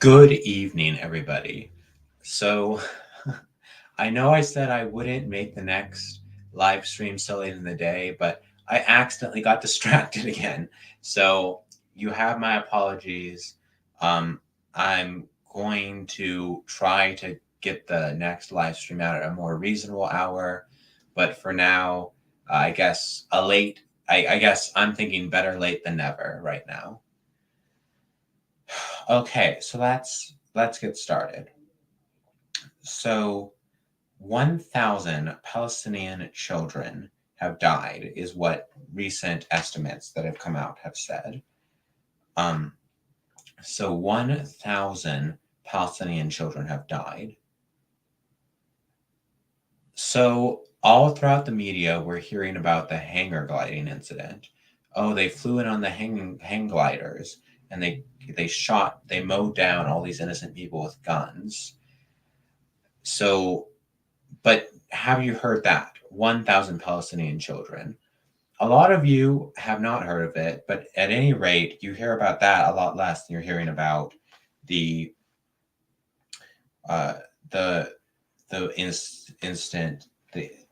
Good evening, everybody. So, I know I said I wouldn't make the next live stream so late in the day, but I accidentally got distracted again. So, you have my apologies. Um, I'm going to try to get the next live stream out at a more reasonable hour, but for now, I guess a late. I guess I'm thinking better late than never right now. Okay, so let's get started. So 1,000 Palestinian children have died, is what recent estimates that have come out have said. Um, so 1,000 Palestinian children have died. So all throughout the media, we're hearing about the hangar gliding incident. Oh, they flew in on the hang gliders and they mowed down all these innocent people with guns. So, but have you heard that? 1,000 Palestinian children. A lot of you have not heard of it, but at any rate, you hear about that a lot less than you're hearing about the uh, the instant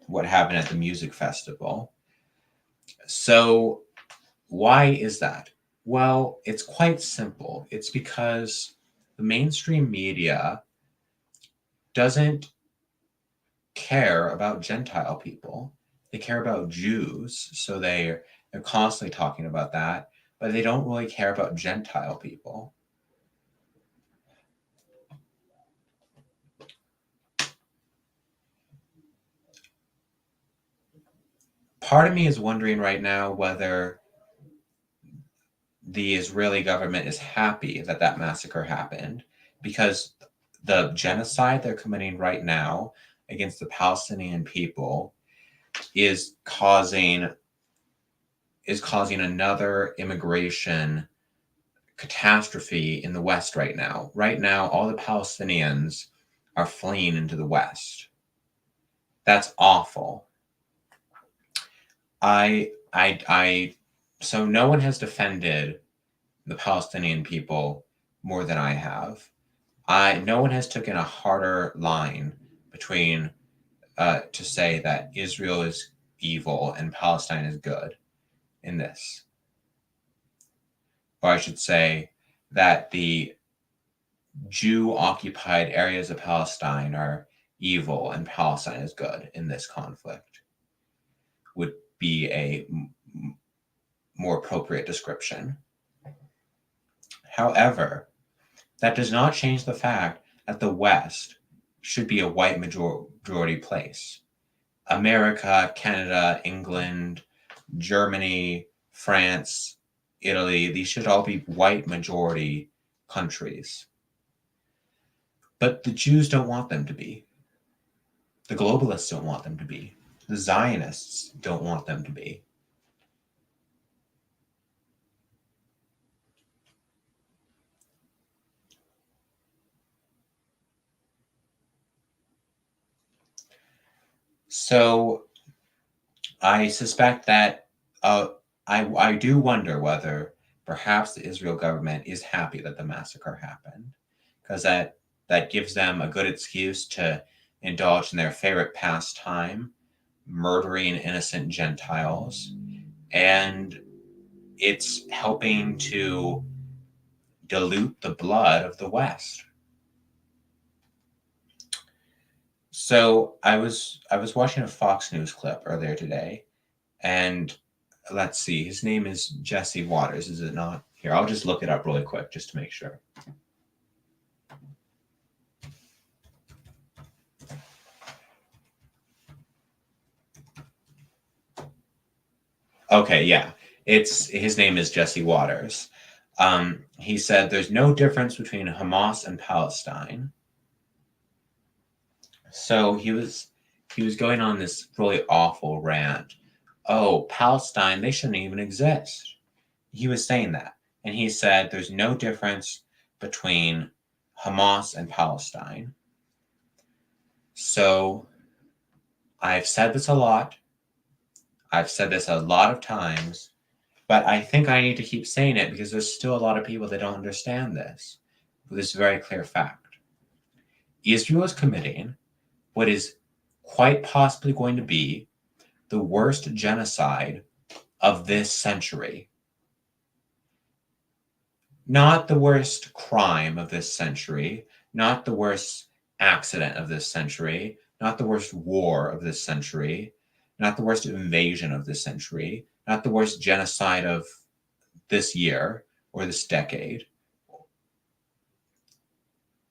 what happened at the music festival. So why is that? Well, it's quite simple. It's because the mainstream media doesn't care about Gentile people. They care about Jews, so they're constantly talking about that, but they don't really care about Gentile people. Part of me is wondering right now whether the Israeli government is happy that that massacre happened, because the genocide they're committing right now against the Palestinian people is causing another immigration catastrophe in the West right now. Right now, all the Palestinians are fleeing into the West. That's awful. So no one has defended the Palestinian people more than I have. No one has taken a harder line between to say that Israel is evil and Palestine is good in this. Or I should say that the Jew-occupied areas of Palestine are evil and Palestine is good in this conflict, would be a more appropriate description. However, that does not change the fact that the West should be a white majority place. America, Canada, England, Germany, France, Italy, these should all be white majority countries. But the Jews don't want them to be. The globalists don't want them to be. The Zionists don't want them to be. So I suspect that I do wonder whether perhaps the Israel government is happy that the massacre happened, because that gives them a good excuse to indulge in their favorite pastime, murdering innocent Gentiles, and it's helping to dilute the blood of the West. So I was watching a Fox News clip earlier today, and let's see, his name is Jesse Waters, is it not? Here, I'll just look it up really quick just to make sure. Okay, yeah, his name is Jesse Waters. He said there's no difference between Hamas and Palestine. So he was going on this really awful rant. Oh, Palestine, they shouldn't even exist. He was saying that. And he said there's no difference between Hamas and Palestine. So I've said this a lot. I've said this a lot of times, but I think I need to keep saying it because there's still a lot of people that don't understand this. with this very clear fact. Israel is committing what is quite possibly going to be the worst genocide of this century. Not the worst crime of this century, not the worst accident of this century, not the worst war of this century, not the worst invasion of this century, not the worst genocide of this year or this decade.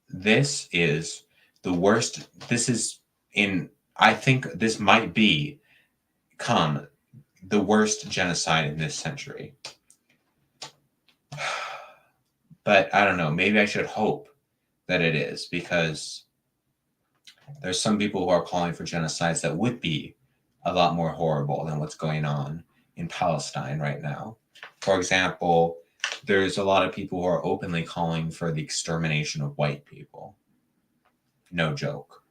This is the worst. I think this might become the worst genocide in this century. But I don't know, maybe I should hope that it is, because there's some people who are calling for genocides that would be a lot more horrible than what's going on in Palestine right now. For example, there's a lot of people who are openly calling for the extermination of white people. No joke.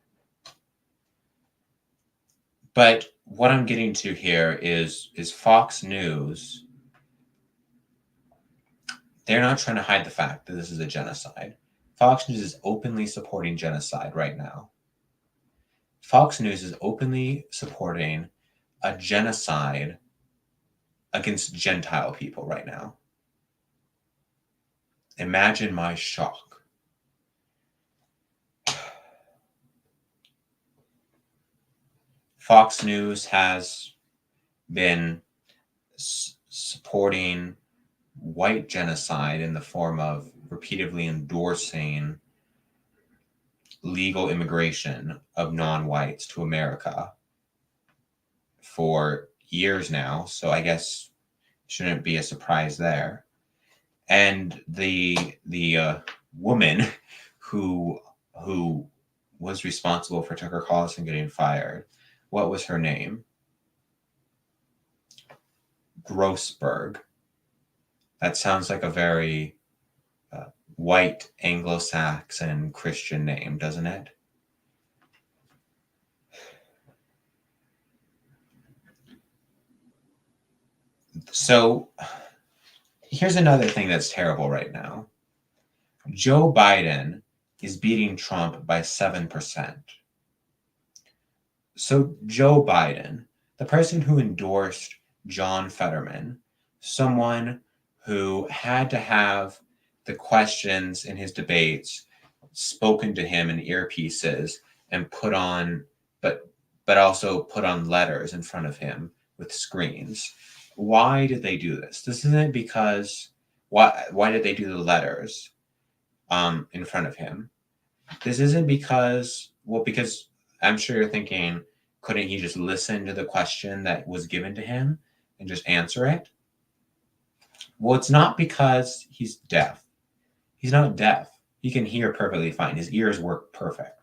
But what I'm getting to here is Fox News. They're not trying to hide the fact that this is a genocide. Fox News is openly supporting genocide right now. Fox News is openly supporting a genocide against Gentile people right now. Imagine my shock. Fox News has been supporting white genocide in the form of repeatedly endorsing legal immigration of non-whites to America for years now, so I guess shouldn't be a surprise there. And the woman who was responsible for Tucker Carlson getting fired, what was her name? Grossberg. That sounds like a very white Anglo-Saxon Christian name, doesn't it? So here's another thing that's terrible right now. Joe Biden is beating Trump by 7%. So Joe Biden, the person who endorsed John Fetterman, someone who had to have the questions in his debates spoken to him in earpieces and put on, but also put on letters in front of him with screens. Why did they do this? This isn't because why did they do the letters in front of him? This isn't because I'm sure you're thinking, couldn't he just listen to the question that was given to him and just answer it? Well, it's not because he's deaf. He's not deaf. He can hear perfectly fine. His ears work perfect.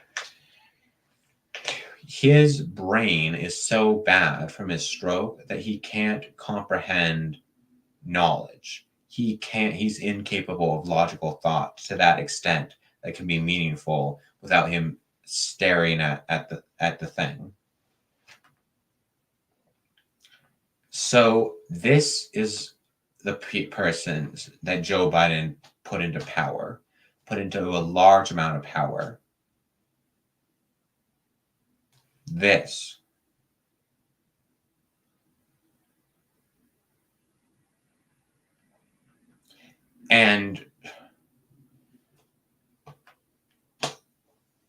His brain is so bad from his stroke that he can't comprehend knowledge. He's incapable of logical thought to that extent that can be meaningful without him staring at the thing. So this is the persons that Joe Biden put into a large amount of power. This. And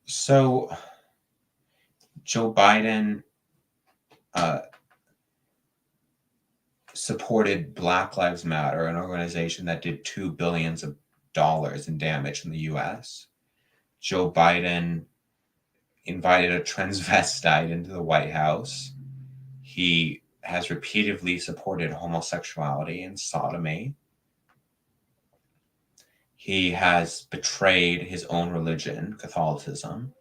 so Joe Biden supported Black Lives Matter, an organization that did $2 billion in damage in the US. Joe Biden invited a transvestite into the White House. He has repeatedly supported homosexuality and sodomy. He has betrayed his own religion, Catholicism.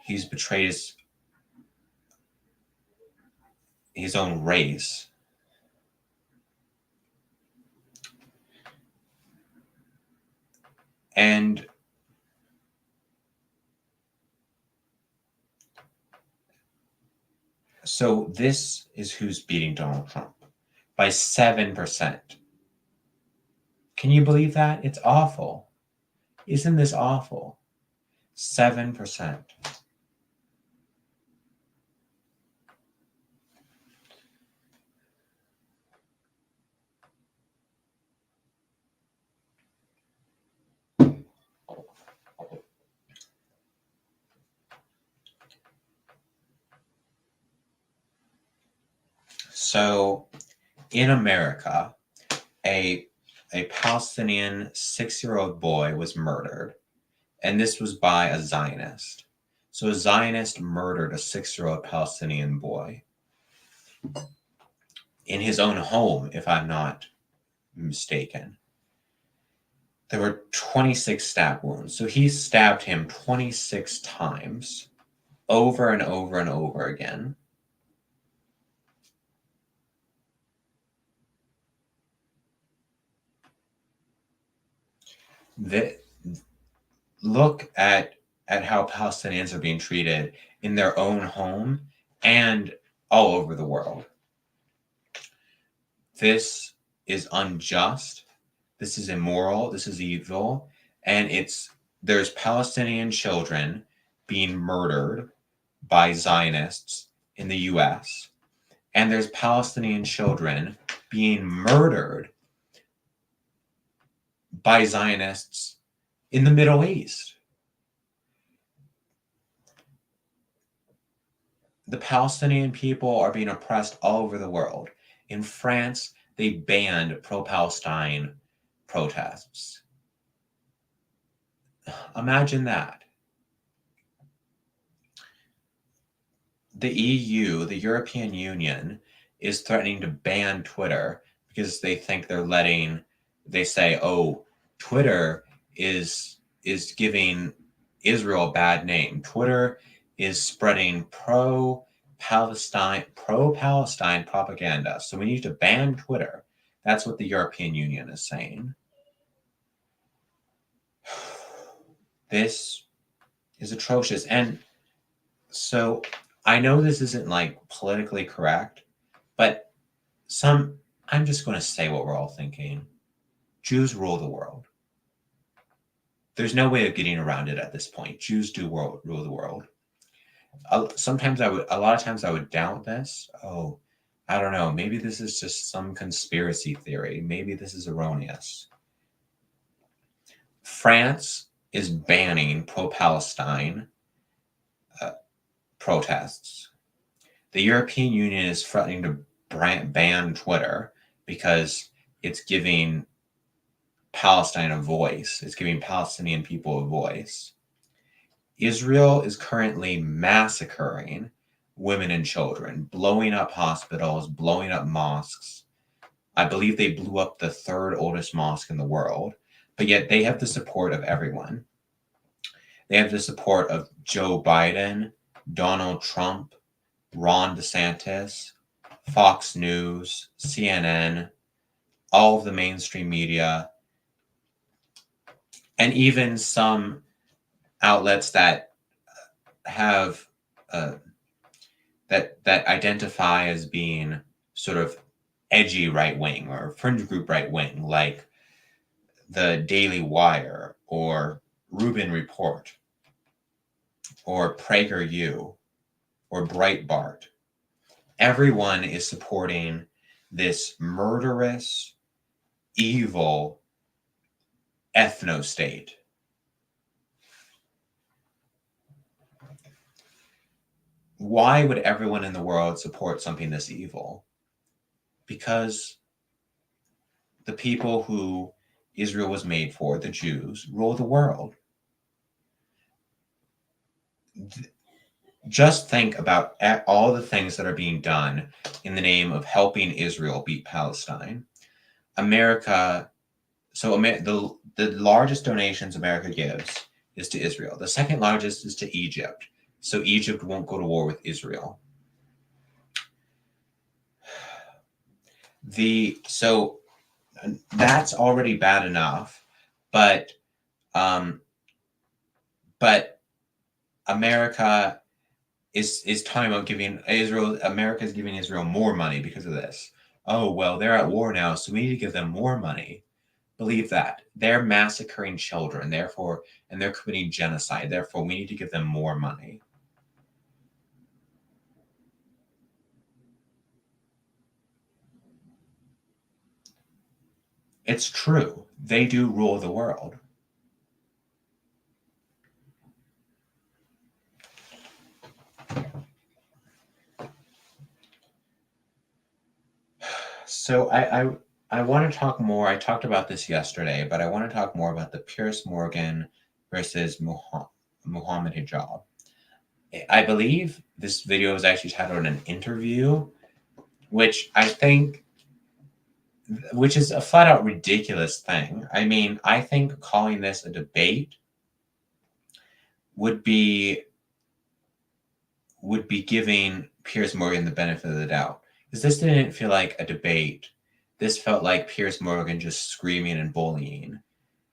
He's betrayed his own race. And so this is who's beating Donald Trump by 7%. Can you believe that? It's awful. Isn't this awful? 7%. So in America, a Palestinian 6-year-old boy was murdered, and this was by a Zionist. So a Zionist murdered a 6-year-old Palestinian boy in his own home, if I'm not mistaken. There were 26 stab wounds. So he stabbed him 26 times, over and over and over again. Look at how Palestinians are being treated in their own home and all over the world. This is unjust. This is immoral. This is evil. And there's Palestinian children being murdered by Zionists in the US. And there's Palestinian children being murdered by Zionists in the Middle East. The Palestinian people are being oppressed all over the world. In France, they banned pro-Palestine protests. Imagine that. The EU, the European Union, is threatening to ban Twitter because they think they say, oh, Twitter is giving Israel a bad name. Twitter is spreading pro-Palestine propaganda. So we need to ban Twitter. That's what the European Union is saying. This is atrocious. And so I know this isn't like politically correct, but I'm just going to say what we're all thinking. Jews rule the world. There's no way of getting around it at this point. Jews do rule the world. A lot of times I would doubt this. Oh, I don't know. Maybe this is just some conspiracy theory. Maybe this is erroneous. France is banning pro-Palestine protests. The European Union is threatening to ban Twitter because it's giving Palestine a voice. It's giving Palestinian people a voice. Israel is currently massacring women and children, blowing up hospitals, blowing up mosques. I believe they blew up the third oldest mosque in the world, but yet they have the support of everyone. They have the support of Joe Biden, Donald Trump, Ron DeSantis, Fox News, CNN, all of the mainstream media, and even some outlets that have that identify as being sort of edgy right wing or fringe group right wing, like the Daily Wire or Rubin Report or PragerU or Breitbart. Everyone is supporting this murderous, evil ethno-state. Why would everyone in the world support something this evil? Because the people who Israel was made for, the Jews, rule the world. Just think about all the things that are being done in the name of helping Israel beat Palestine. America, the largest donations America gives is to Israel. The second largest is to Egypt. So Egypt won't go to war with Israel. So that's already bad enough, but America is talking about giving Israel. America is giving Israel more money because of this. Oh well, they're at war now, so we need to give them more money. believe that they're massacring children, therefore, and they're committing genocide. Therefore, we need to give them more money. It's true. They do rule the world. So I want to talk more. I talked about this yesterday, but I want to talk more about the Piers Morgan versus Muhammad hijab. I believe this video is actually titled an interview, which I think, which is a flat out ridiculous thing. I mean, I think calling this a debate would be giving Piers Morgan the benefit of the doubt, because this didn't feel like a debate. This felt like Piers Morgan just screaming and bullying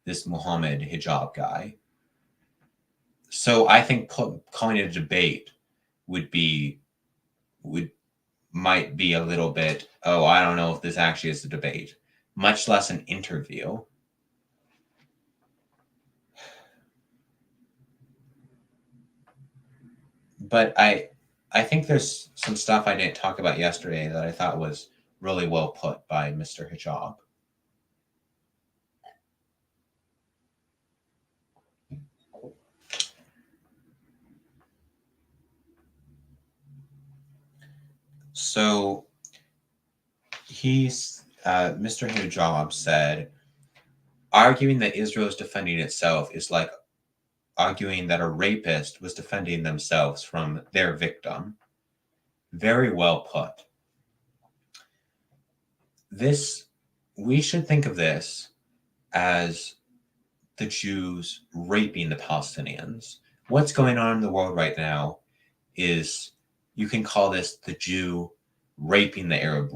this Muhammad hijab guy. So I think calling it a debate would might be a little bit, oh, I don't know if this actually is a debate, much less an interview. But I think there's some stuff I didn't talk about yesterday that I thought was really well put by Mr. Hijab. So Mr. Hijab said, arguing that Israel is defending itself is like arguing that a rapist was defending themselves from their victim. Very well put. We should think of this as the Jews raping the Palestinians. What's going on in the world right now is, you can call this the Jew raping the Arab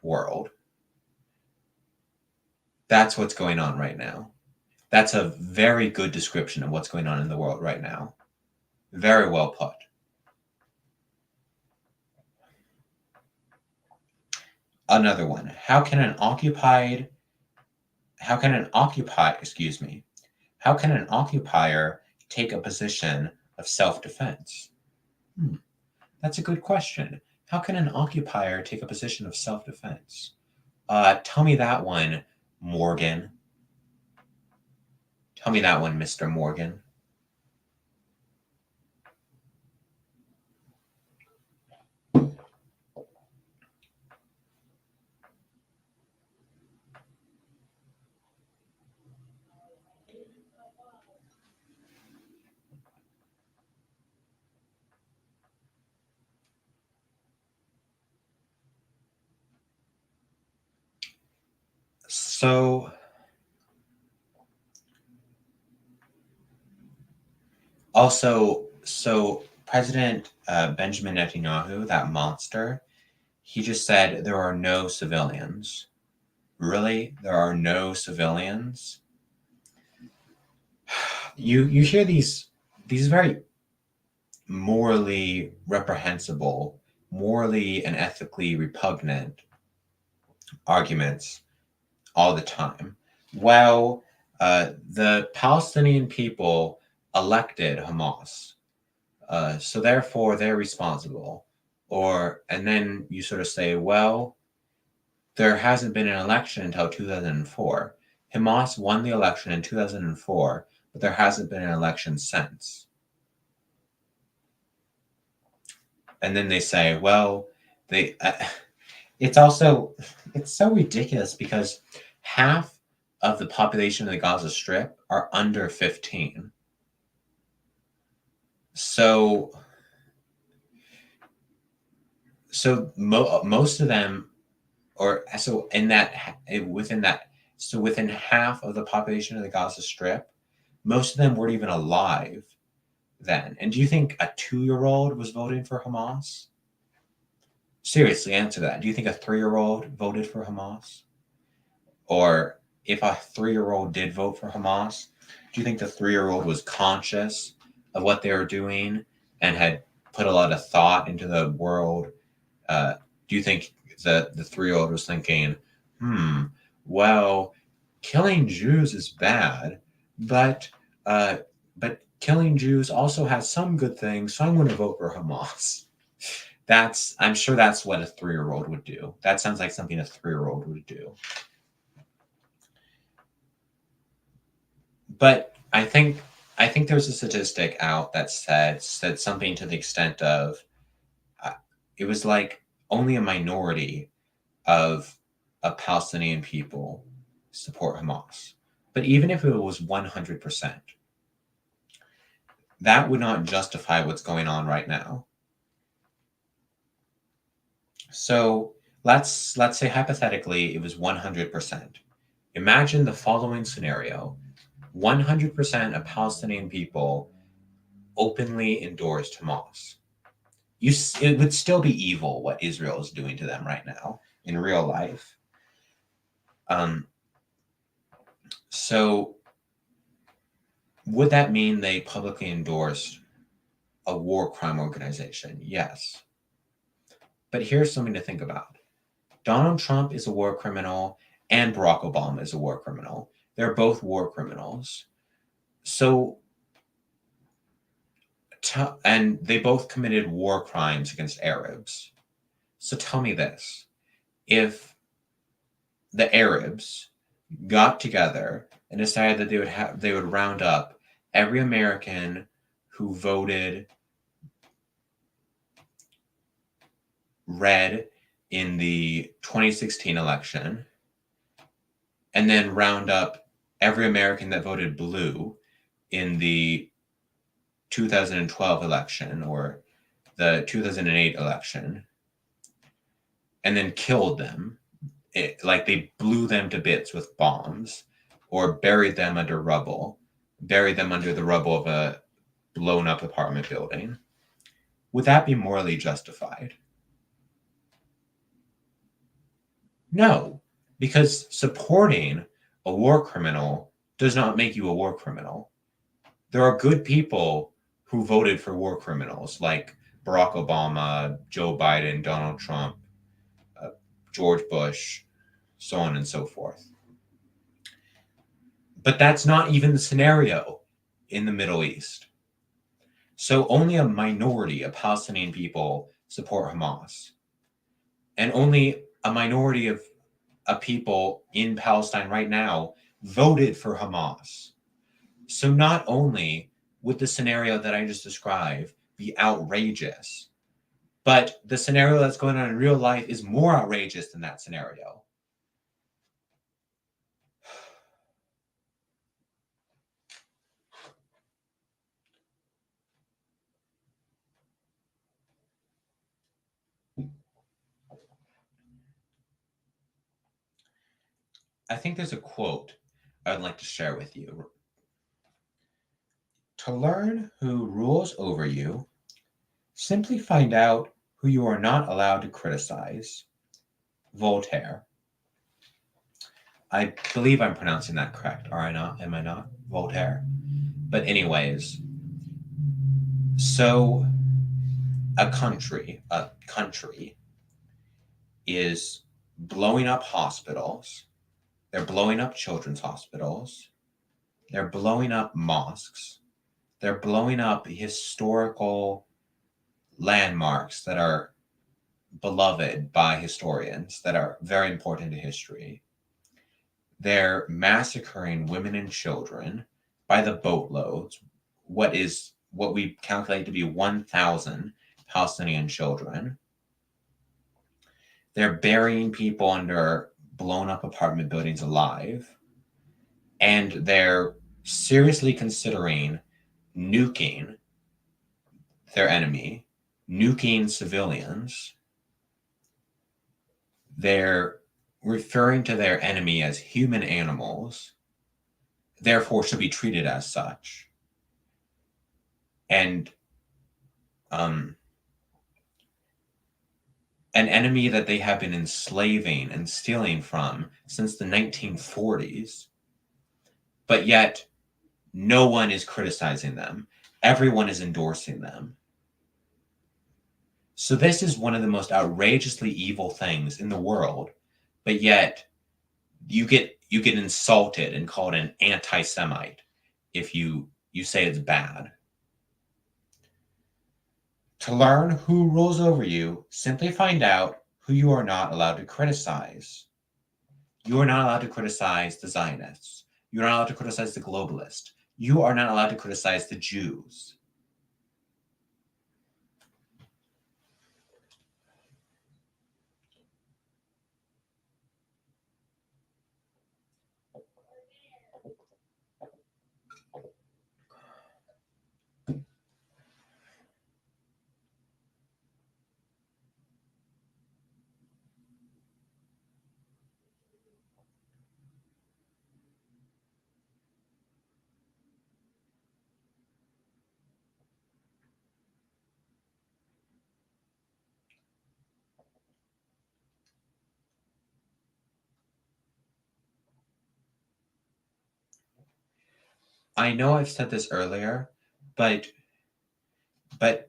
world. That's what's going on right now. That's a very good description of what's going on in the world right now. Very well put. Another one. How can an occupier take a position of self-defense? That's a good question. How can an occupier take a position of self-defense? Tell me that one, Morgan. Tell me that one, Mr. Morgan. So President Benjamin Netanyahu, that monster, he just said there are no civilians. Really? There are no civilians? You hear these very morally reprehensible, morally and ethically repugnant arguments all the time. Well, the Palestinian people elected Hamas, so therefore they're responsible. And then you sort of say, well, there hasn't been an election until 2004. Hamas won the election in 2004, but there hasn't been an election since. And then they say, well, it's so ridiculous because half of the population of the Gaza Strip are under 15. So most of them, within half of the population of the Gaza Strip, most of them weren't even alive then. And do you think a 2-year-old was voting for Hamas? Seriously, answer that. Do you think a 3-year-old voted for Hamas? Or if a 3-year-old did vote for Hamas, do you think the 3-year-old was conscious of what they were doing and had put a lot of thought into the world? Do you think that the 3-year-old was thinking, well, killing Jews is bad, but uh, but killing Jews also has some good things, so I'm going to vote for Hamas. I'm sure that's what a 3-year-old would do. That sounds like something a 3-year-old would do. But I think there's a statistic out that said something to the extent of uh, it was like only a minority of Palestinian people support Hamas. But even if it was 100%, that would not justify what's going on right now. So let's say hypothetically it was 100%. Imagine the following scenario: 100% of Palestinian people openly endorsed Hamas. It would still be evil what Israel is doing to them right now in real life. So would that mean they publicly endorsed a war crime organization? Yes. But here's something to think about. Donald Trump is a war criminal and Barack Obama is a war criminal. They're both war criminals. So, and they both committed war crimes against Arabs. So tell me this. If the Arabs got together and decided that they would round up every American who voted red in the 2016 election, and then round up every American that voted blue in the 2012 election or the 2008 election, and then killed them, like they blew them to bits with bombs or buried them under the rubble of a blown up apartment building, would that be morally justified? No, because supporting a war criminal does not make you a war criminal. There are good people who voted for war criminals like Barack Obama, Joe Biden, Donald Trump, George Bush, so on and so forth. But that's not even the scenario in the Middle East. So only a minority of Palestinian people support Hamas. And only a minority of people in Palestine right now voted for Hamas. So not only would the scenario that I just described be outrageous, but the scenario that's going on in real life is more outrageous than that scenario. I think there's a quote I'd like to share with you. To learn who rules over you, simply find out who you are not allowed to criticize. Voltaire. I believe I'm pronouncing that correct, are I not? Am I not? Voltaire. But anyways, so a country is blowing up hospitals. They're blowing up children's hospitals. They're blowing up mosques. They're blowing up historical landmarks that are beloved by historians, that are very important to history. They're massacring women and children by the boatloads. What we calculate to be 1,000 Palestinian children. They're burying people under blown up apartment buildings alive. And they're seriously considering nuking their enemy, nuking civilians. They're referring to their enemy as human animals, therefore should be treated as such. And an enemy that they have been enslaving and stealing from since the 1940s, but yet no one is criticizing them. Everyone is endorsing them. So this is one of the most outrageously evil things in the world, but yet you get you get insulted and called an anti-Semite if you say it's bad. To learn who rules over you, simply find out who you are not allowed to criticize. You are not allowed to criticize the Zionists. You are not allowed to criticize the globalists. You are not allowed to criticize the Jews. I know I've said this earlier, but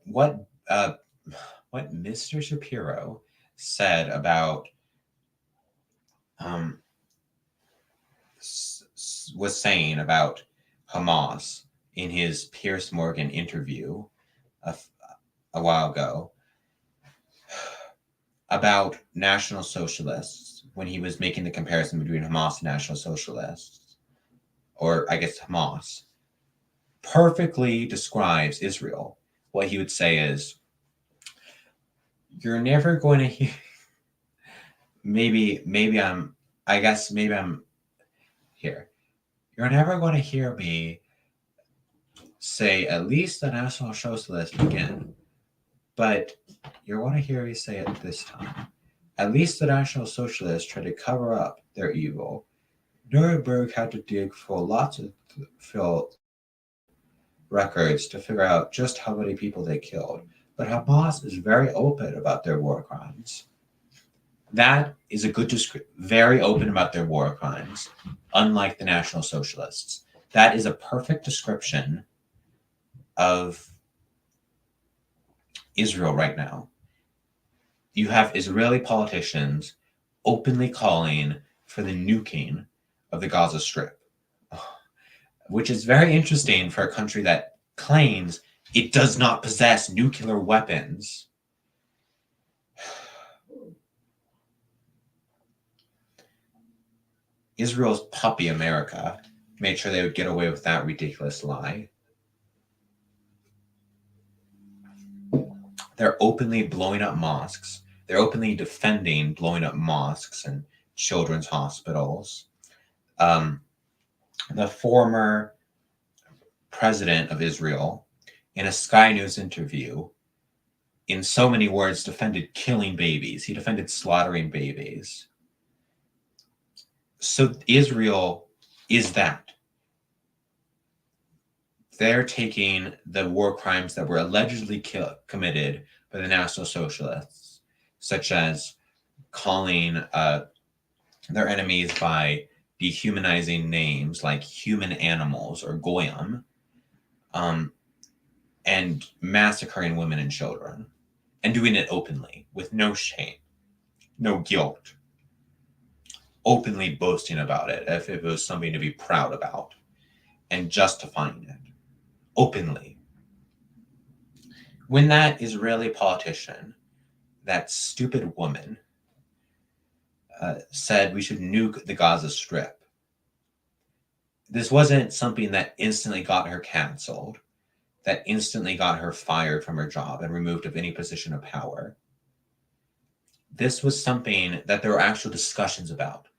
what Mr. Shapiro said about was saying about Hamas in his Piers Morgan interview a while ago about National Socialists, when he was making the comparison between Hamas and National Socialists, or I guess Hamas, perfectly describes Israel. What he would say is, you're never going to hear, maybe I'm here. You're never going to hear me say at least the National Socialists again, but you're going to hear me say it this time. At least the National Socialists tried to cover up their evil. Nuremberg had to dig for lots of records to figure out just how many people they killed. But Hamas is very open about their war crimes. That is a good description. Very open about their war crimes, unlike the National Socialists. That is a perfect description of Israel right now. You have Israeli politicians openly calling for the nuking of the Gaza Strip, which is very interesting for a country that claims it does not possess nuclear weapons. Israel's puppy America made sure they would get away with that ridiculous lie. They're openly blowing up mosques. They're openly defending blowing up mosques and children's hospitals. The former president of Israel, in a Sky News interview, in so many words, defended killing babies. He defended slaughtering babies. So Israel is that. They're taking the war crimes that were allegedly committed by the National Socialists, such as calling their enemies by dehumanizing names like human animals or goyim, and massacring women and children, and doing it openly with no shame, no guilt, openly boasting about it as if it was something to be proud about, and justifying it openly. When that Israeli politician, that stupid woman, said we should nuke the Gaza Strip, this wasn't something that instantly got her canceled, that instantly got her fired from her job and removed of any position of power. This was something that there were actual discussions about.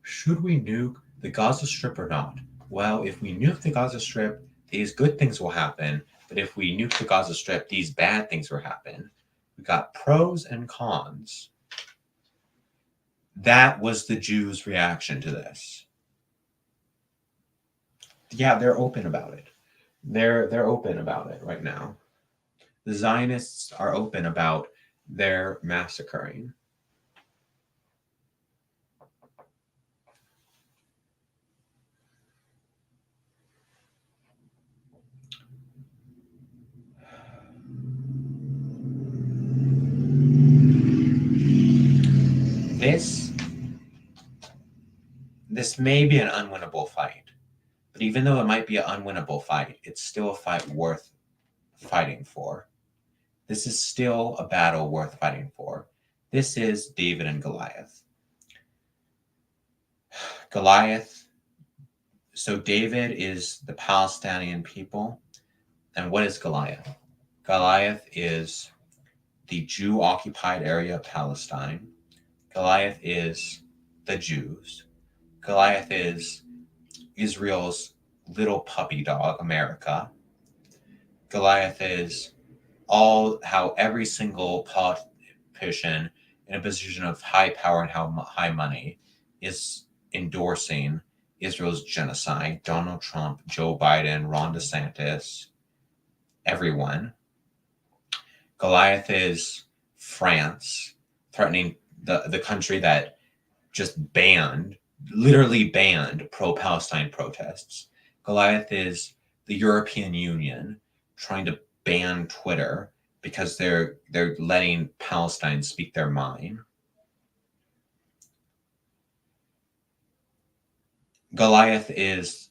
Should we nuke the Gaza Strip or not? Well, if we nuke the Gaza Strip, these good things will happen. But if we nuke the Gaza Strip, these bad things will happen. We got pros and cons. That was the Jews' reaction to this. Yeah, they're open about it. They're open about it right now. The Zionists are open about their massacring. this may be an unwinnable fight. But even though it might be an unwinnable fight, it's still a fight worth fighting for. This is still a battle worth fighting for. This is David and Goliath. Goliath. So David is the Palestinian people. And what is Goliath? Goliath is the Jew-occupied area of Palestine. Goliath is the Jews. Goliath is Israel's little puppy dog, America. Goliath is how every single politician in a position of high power and high money is endorsing Israel's genocide. Donald Trump, Joe Biden, Ron DeSantis, everyone. Goliath is France, threatening the country that just literally banned pro-Palestine protests. Goliath is the European Union trying to ban Twitter because they're letting Palestine speak their mind. Goliath is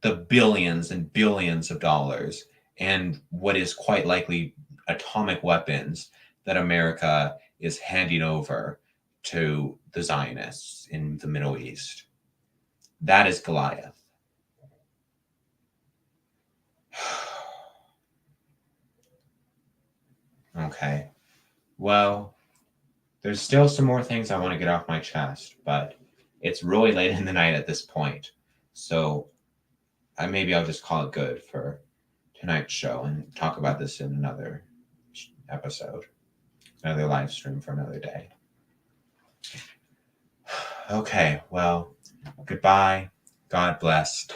the billions and billions of dollars and what is quite likely atomic weapons that America is handing over to the Zionists in the Middle East. That is Goliath. Okay. Well, there's still some more things I want to get off my chest, but it's really late in the night at this point. So maybe I'll just call it good for tonight's show and talk about this in another episode, another live stream for another day. Okay, well, goodbye. God bless.